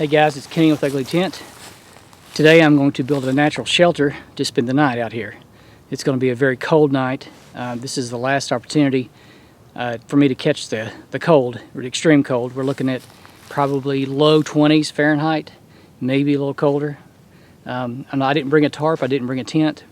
Hey guys, it's Kenny with UglyTent. Today I'm going to build a natural shelter to spend the night out here. It's going to be a very cold night. This is the last opportunity for me to catch the cold, or the extreme cold. We're looking at probably low 20s Fahrenheit, maybe a little colder. I didn't bring a tarp, I didn't bring a tent.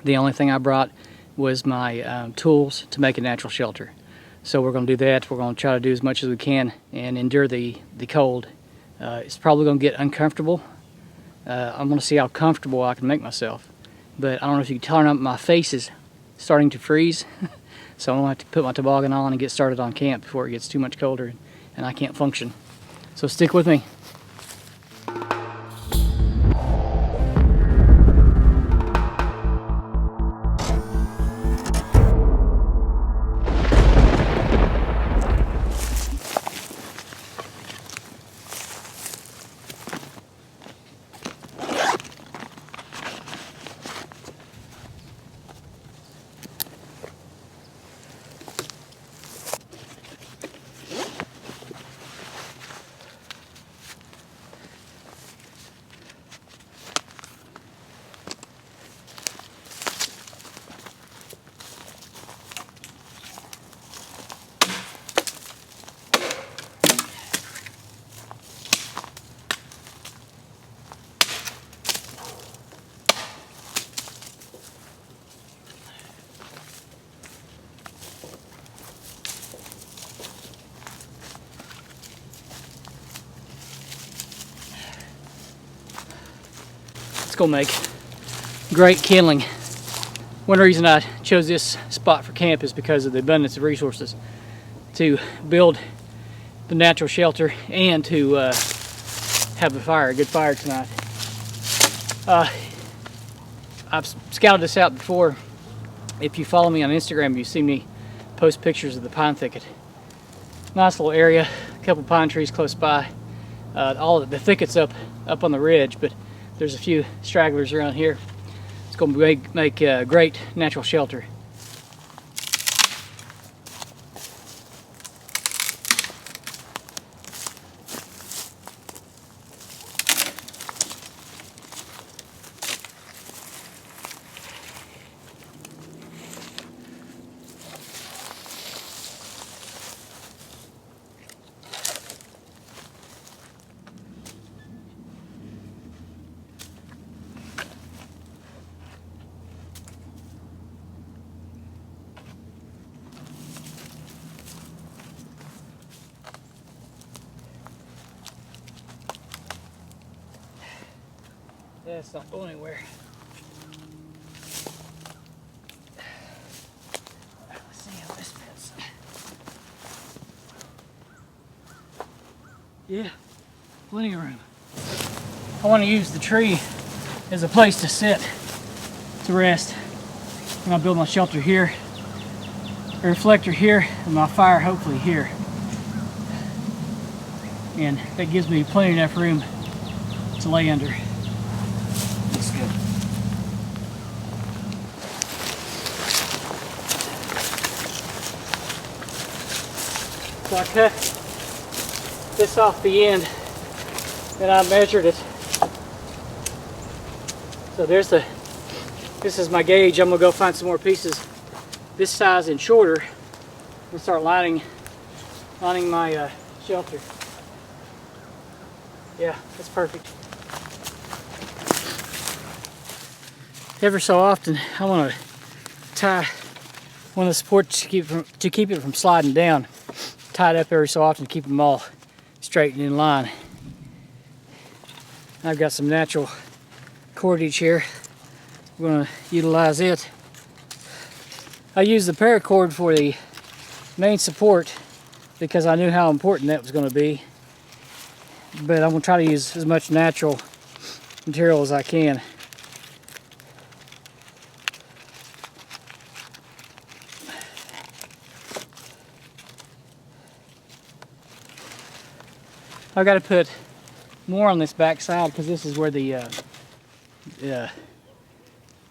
The only thing I brought was my tools to make a natural shelter. So we're going to do that. We're going to try to do as much as we can and endure the cold. It's probably going to get uncomfortable. I'm going to see how comfortable I can make myself. But I don't know if you can tell, my face is starting to freeze. So I'm going to have to put my toboggan on and get started on camp before it gets too much colder and I can't function. So stick with me. Gonna make great kindling. One reason I chose this spot for camp is because of the abundance of resources to build the natural shelter and to have a good fire tonight. I've scouted this out before. If you follow me on Instagram, you see me post pictures of the pine thicket. Nice little area, a couple pine trees close by. All of the thicket's up on the ridge, but there's a few stragglers around here. It's going to make a great natural shelter. Yeah, it's not going anywhere. Let's see how this fits. Yeah, plenty of room. I want to use the tree as a place to sit, to rest. I'm gonna build my shelter here, a reflector here, and my fire hopefully here. And that gives me plenty enough room to lay under. Looks good. So I cut this off the end and I measured it. So this is my gauge. I'm gonna go find some more pieces this size and shorter and start lining my shelter. Yeah, that's perfect. Ever so often, I want to tie one of the supports to keep it from sliding down. Tie it up every so often to keep them all straight and in line. I've got some natural cordage here. We're going to utilize it. I used the paracord for the main support because I knew how important that was going to be. But I'm going to try to use as much natural material as I can. I've got to put more on this back side because this is where the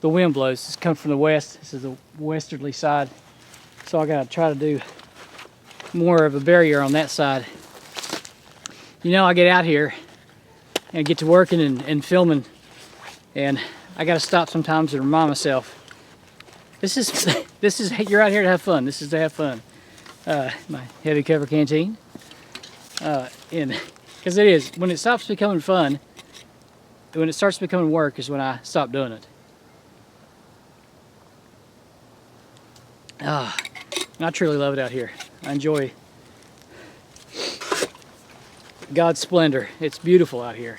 wind blows. This comes from the west. This is the westerly side. So I got to try to do more of a barrier on that side. You know, I get out here and get to working and filming, and I gotta stop sometimes and remind myself, this is you're out here to have fun. This is to have fun. My heavy cover canteen, and because it is, when it stops becoming fun, when it starts becoming work is when I stop doing it. And I truly love it out here. I enjoy God's splendor. It's beautiful out here.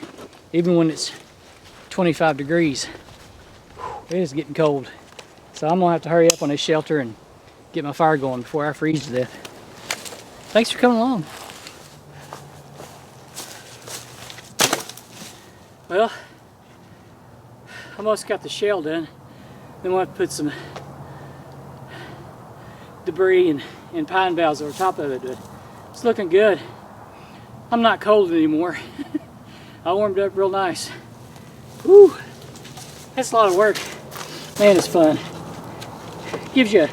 Even when it's 25 degrees, it is getting cold. So I'm gonna have to hurry up on this shelter and get my fire going before I freeze to death. Thanks for coming along. Well, almost got the shell done. Then we'll have to put some debris and pine boughs over top of it, but it's looking good. I'm not cold anymore. I warmed up real nice. Whew, that's a lot of work. Man, it's fun. Gives you,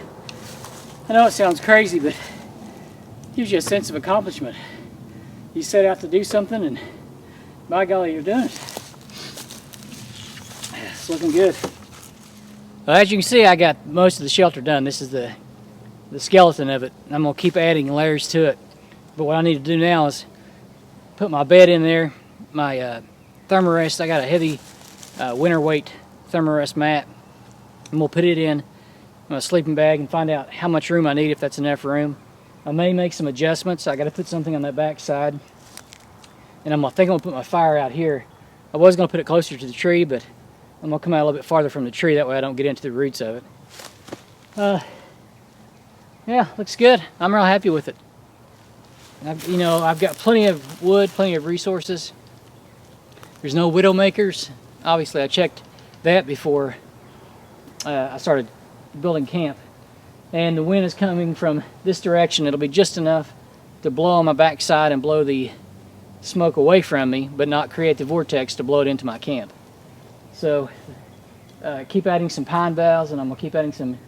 I know it sounds crazy, but gives you a sense of accomplishment. You set out to do something and by golly, you're doing it. It's looking good. Well, as you can see, I got most of the shelter done. This is the skeleton of it. I'm gonna keep adding layers to it. But what I need to do now is put my bed in there, my thermarest. I got a heavy winter weight thermarest mat, and we'll put it in my sleeping bag and find out how much room I need, if that's enough room. I may make some adjustments. I got to put something on that back side, and I think I'm gonna put my fire out here. I was gonna put it closer to the tree, but I'm gonna come out a little bit farther from the tree. That way I don't get into the roots of it. Yeah, looks good. I'm real happy with it. I've got plenty of wood, plenty of resources. There's no widow makers. Obviously, I checked that before I started building camp. And the wind is coming from this direction. It'll be just enough to blow on my backside and blow the smoke away from me, but not create the vortex to blow it into my camp. So keep adding some pine boughs, and I'm gonna keep adding some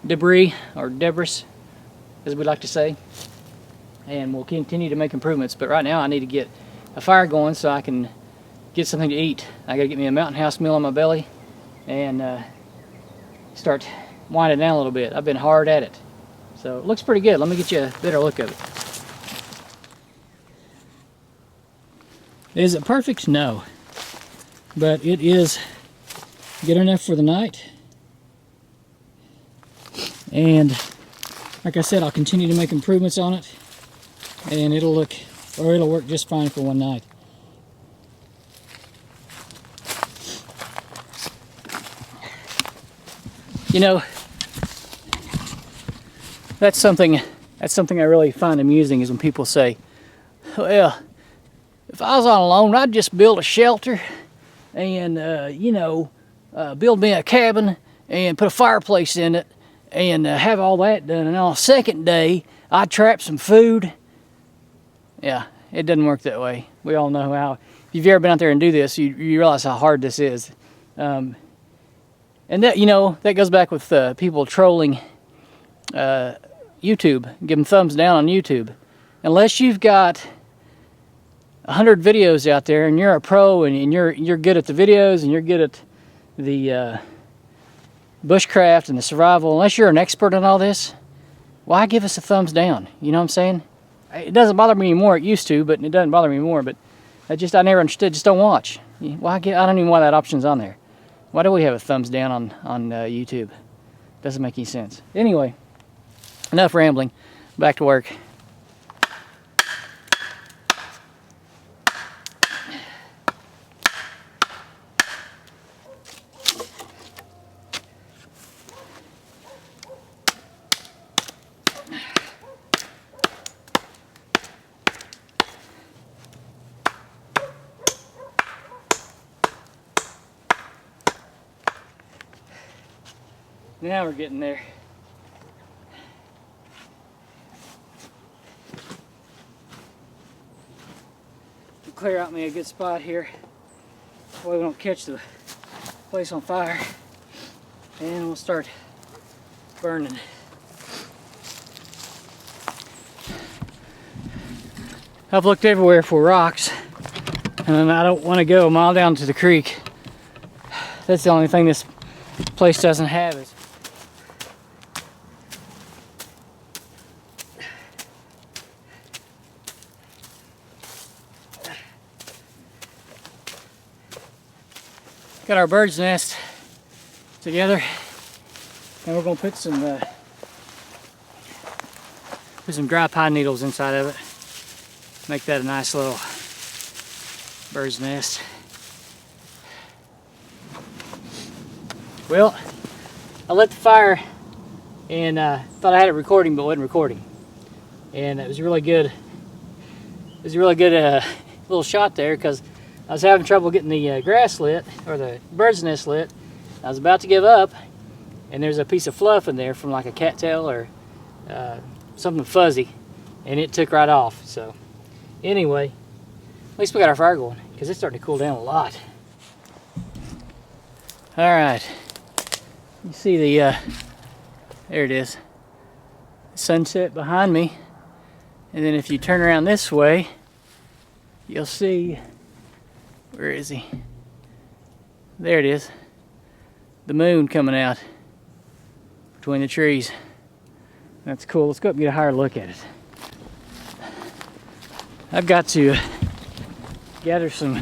debris, or debris, as we like to say. And we'll continue to make improvements. But right now I need to get a fire going so I can get something to eat. I gotta get me a Mountain House meal on my belly and start winding down a little bit. I've been hard at it. So it looks pretty good. Let me get you a better look of it. Is it perfect? No. But it is good enough for the night. And like I said, I'll continue to make improvements on it, and it'll work just fine for one night. You know, that's something I really find amusing, is when people say, well, if I was all alone, I'd just build a shelter and build me a cabin and put a fireplace in it and have all that done, and on the second day I'd trap some food. Yeah, it doesn't work that way. We all know how. If you've ever been out there and do this, you realize how hard this is. And that goes back with people trolling YouTube, give them thumbs down on YouTube. Unless you've got 100 videos out there and you're a pro and you're good at the videos and you're good at the bushcraft and the survival, unless you're an expert in all this, why give us a thumbs down? You know what I'm saying? It doesn't bother me anymore. It used to, but it doesn't bother me anymore. But I never understood. Just don't watch. I don't even know why that option's on there. Why do we have a thumbs down on YouTube? Doesn't make any sense. Anyway, enough rambling. Back to work. Now we're getting there. We'll clear out me a good spot here so we don't catch the place on fire, and we'll start burning. I've looked everywhere for rocks, And I don't want to go a mile down to the creek. That's the only thing this place doesn't have is got our bird's nest together, and we're gonna put some dry pine needles inside of it. Make that a nice little bird's nest. Well, I lit the fire and thought I had it recording, but it wasn't recording. And it was really good. It was a really good little shot there because I was having trouble getting the grass lit, or the bird's nest lit. I was about to give up, and there's a piece of fluff in there from like a cattail or something fuzzy, and it took right off. So anyway, at least we got our fire going because it's starting to cool down a lot. All right, you see the, there it is, sunset behind me. And then if you turn around this way, you'll see, where is he? There it is. The moon coming out between the trees. That's cool. Let's go up and get a higher look at it. I've got to gather some,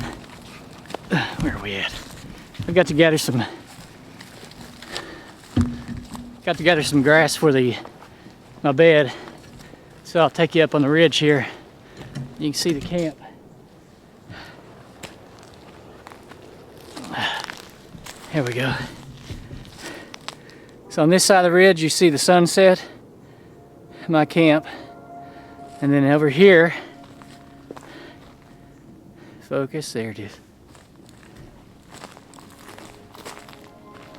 where are we at? I've got to gather some grass for my bed. So I'll take you up on the ridge here. You can see the camp. Here we go. So on this side of the ridge, you see the sunset, my camp. And then over here, focus, there it is.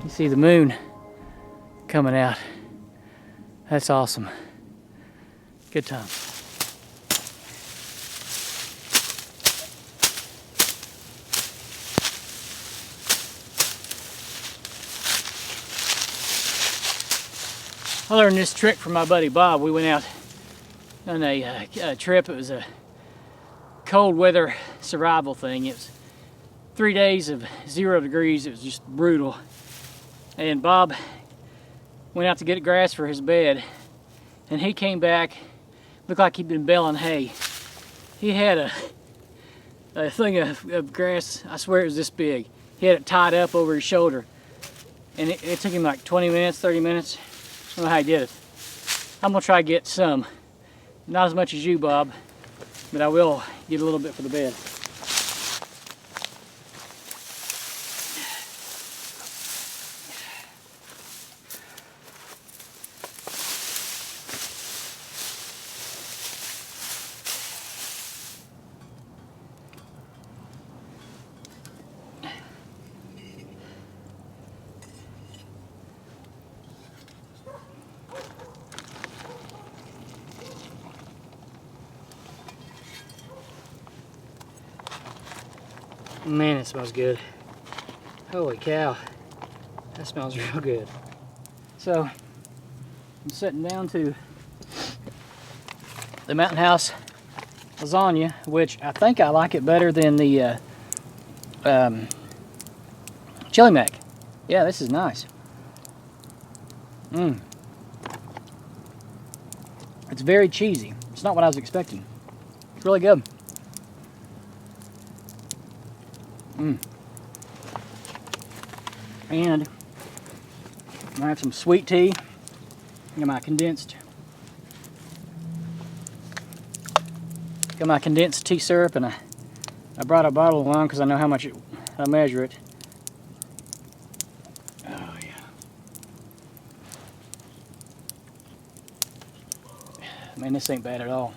You see the moon coming out. That's awesome. Good time. I learned this trick from my buddy Bob. We went out on a trip. It was a cold weather survival thing. It was 3 days of 0 degrees. It was just brutal. And Bob went out to get grass for his bed, and he came back, looked like he'd been baling hay. He had a thing of grass, I swear it was this big. He had it tied up over his shoulder, and it took him like 20 minutes, 30 minutes. I don't know how he did it. I'm gonna try to get some. Not as much as you, Bob, but I will get a little bit for the bed. Man, it smells good. Holy cow. That smells real good. So, I'm sitting down to the Mountain House lasagna, which I think I like it better than the chili mac. Yeah, this is nice. It's very cheesy. It's not what I was expecting. It's really good. And I have some sweet tea. Got my condensed tea syrup, and I brought a bottle along because I know how much I measure it. Oh yeah. Man, this ain't bad at all.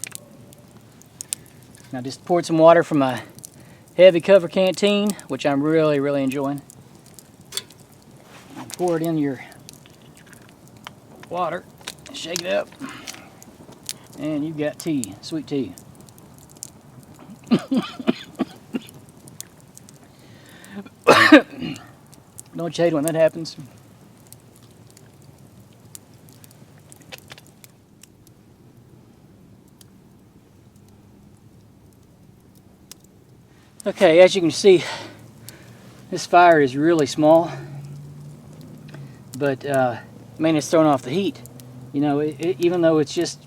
Now just poured some water from my heavy cover canteen, which I'm really, really enjoying. Pour it in your water, shake it up, and you've got tea, sweet tea. Don't shade when that happens. Okay, as you can see, this fire is really small, but man, it's throwing off the heat. You know, even though it's just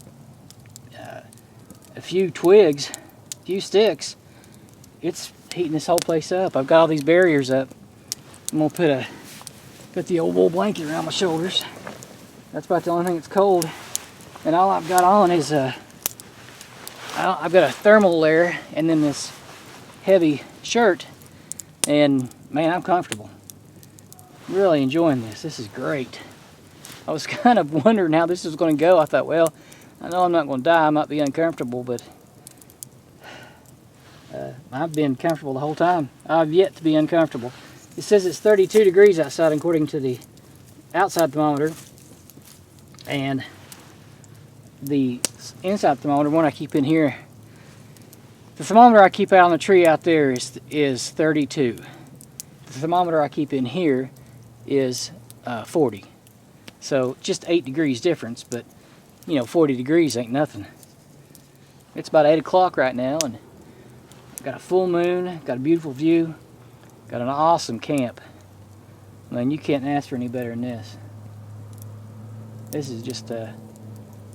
a few twigs, a few sticks, it's heating this whole place up. I've got all these barriers up. I'm gonna put the old wool blanket around my shoulders. That's about the only thing that's cold. And all I've got on is I've got a thermal layer and then this heavy shirt. And man, I'm comfortable. Really enjoying this. This is great. I was kind of wondering how this was going to go. I thought, well, I know I'm not going to die. I might be uncomfortable, but I've been comfortable the whole time. I've yet to be uncomfortable. It says it's 32 degrees outside according to the outside thermometer, and the inside thermometer, one I keep in here, the thermometer I keep out on the tree out there is 32. The thermometer I keep in here is 40. So just 8 degrees difference, but you know, 40 degrees ain't nothing. It's about 8 o'clock right now, and I've got a full moon, got a beautiful view, got an awesome camp. I mean, you can't ask for any better than this. This is just,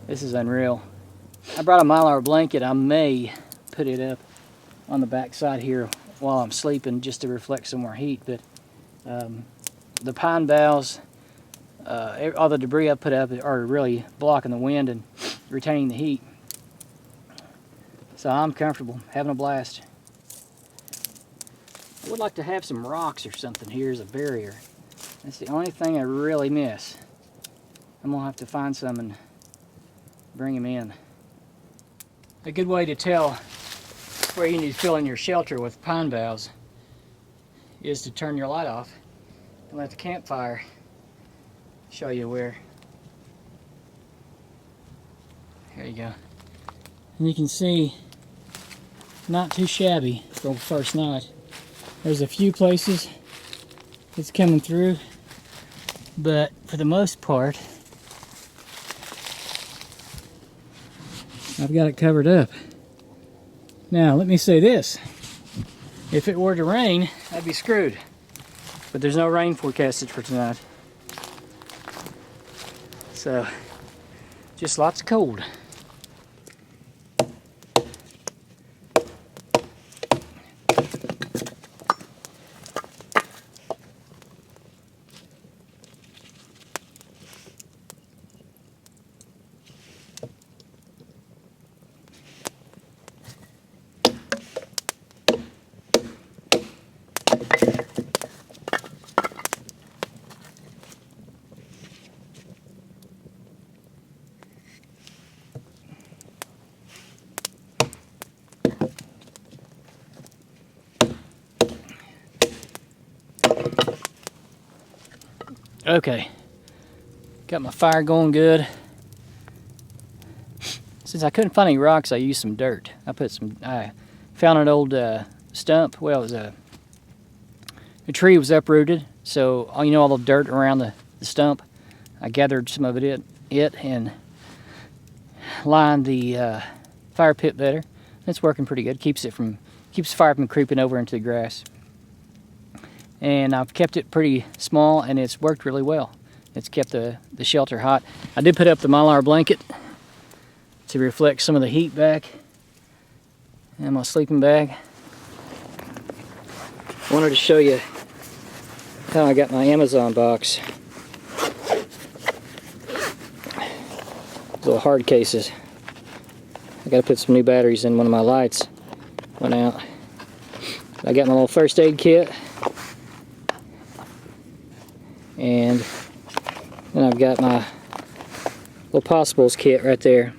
this is unreal. I brought a Mylar blanket. I may put it up on the back side here while I'm sleeping just to reflect some more heat, but the pine boughs, all the debris I put up are really blocking the wind and retaining the heat. So I'm comfortable, having a blast. I would like to have some rocks or something here as a barrier. That's the only thing I really miss. I'm gonna have to find some and bring them in. A good way to tell where you need to fill in your shelter with pine boughs is to turn your light off and let the campfire show you where. There you go. And you can see, not too shabby for the first night. There's a few places it's coming through, but for the most part, I've got it covered up. Now, let me say this. If it were to rain, I'd be screwed. But there's no rain forecasted for tonight. So, just lots of cold. Okay, got my fire going good. Since I couldn't find any rocks, I used some dirt. I found an old stump. Well, it was the tree was uprooted, so all the dirt around the stump, I gathered some of it and lined the fire pit better. It's working pretty good. Keeps the fire from creeping over into the grass. And I've kept it pretty small, and it's worked really well. It's kept the shelter hot. I did put up the Mylar blanket to reflect some of the heat back, and my sleeping bag. I wanted to show you how I got my Amazon box. Little hard cases. I got to put some new batteries in. One of my lights went out. I got my little first aid kit. And then I've got my little Possibles kit right there.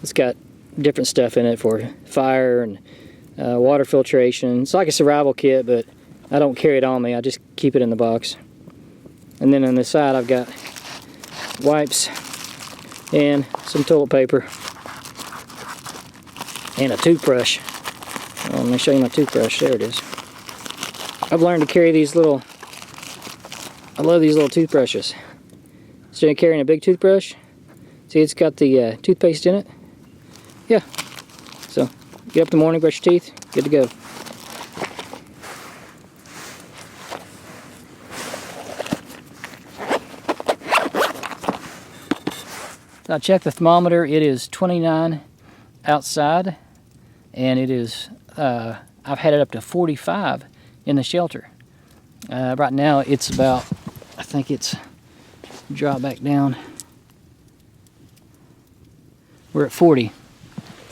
It's got different stuff in it for fire and water filtration. It's like a survival kit, but I don't carry it on me. I just keep it in the box. And then on the side I've got wipes and some toilet paper and a toothbrush. Let me show you my toothbrush. There it is. I've learned to carry these little, I love these little toothbrushes. Instead of carrying a big toothbrush, see it's got the toothpaste in it? Yeah. So, get up in the morning, brush your teeth, good to go. So I checked the thermometer. It is 29 outside, and it is, I've had it up to 45 in the shelter. Right now it's about, I think it's, drop back down. We're at 40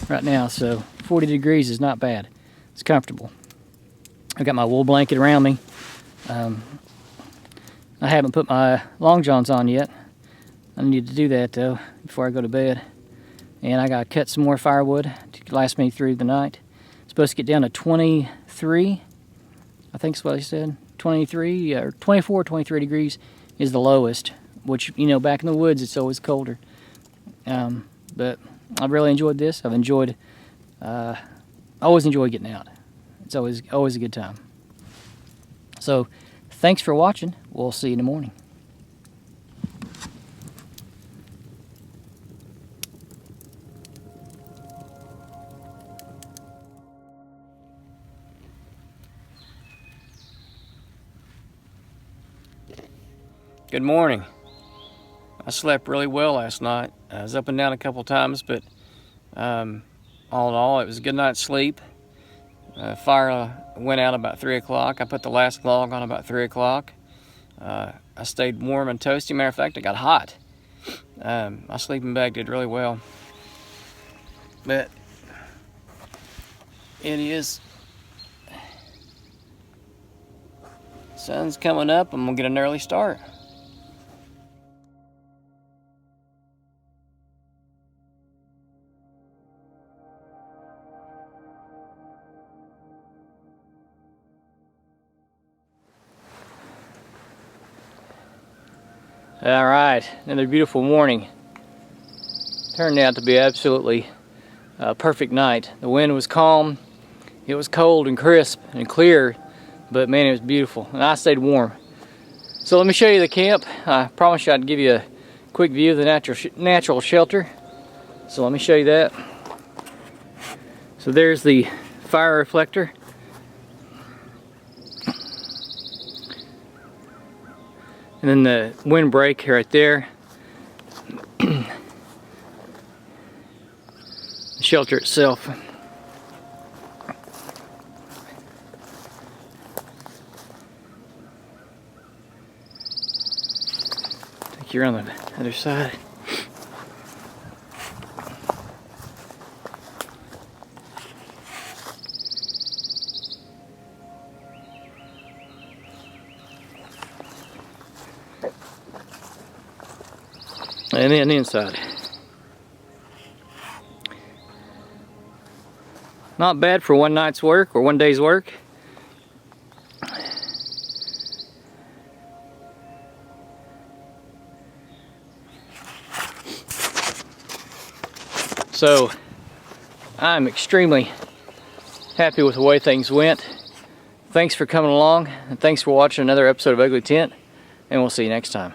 right now, so 40 degrees is not bad. It's comfortable. I've got my wool blanket around me. I haven't put my long johns on yet. I need to do that though before I go to bed. And I gotta cut some more firewood to last me through the night. It's supposed to get down to 23, I think is what I said. 23 or 24, 23 degrees is the lowest, which, you know, back in the woods it's always colder. But I've really enjoyed this. I've enjoyed, always enjoy getting out. It's always a good time. So thanks for watching. We'll see you in the morning. Good morning. I slept really well last night. I was up and down a couple times, but all in all, it was a good night's sleep. Fire went out about 3 o'clock. I put the last log on about 3 o'clock. I stayed warm and toasty. Matter of fact, it got hot. My sleeping bag did really well. But it is, sun's coming up. I'm gonna get an early start. All right, another beautiful morning. Turned out to be absolutely a perfect night. The wind was calm, it was cold and crisp and clear, but man, it was beautiful, and I stayed warm. So let me show you the camp. I promised you I'd give you a quick view of the natural shelter. So let me show you that. So there's the fire reflector. And then the windbreak right there. The shelter itself. Take you around the other side. And then inside. Not bad for one night's work or one day's work. So I'm extremely happy with the way things went. Thanks for coming along, and thanks for watching another episode of Ugly Tent, and we'll see you next time.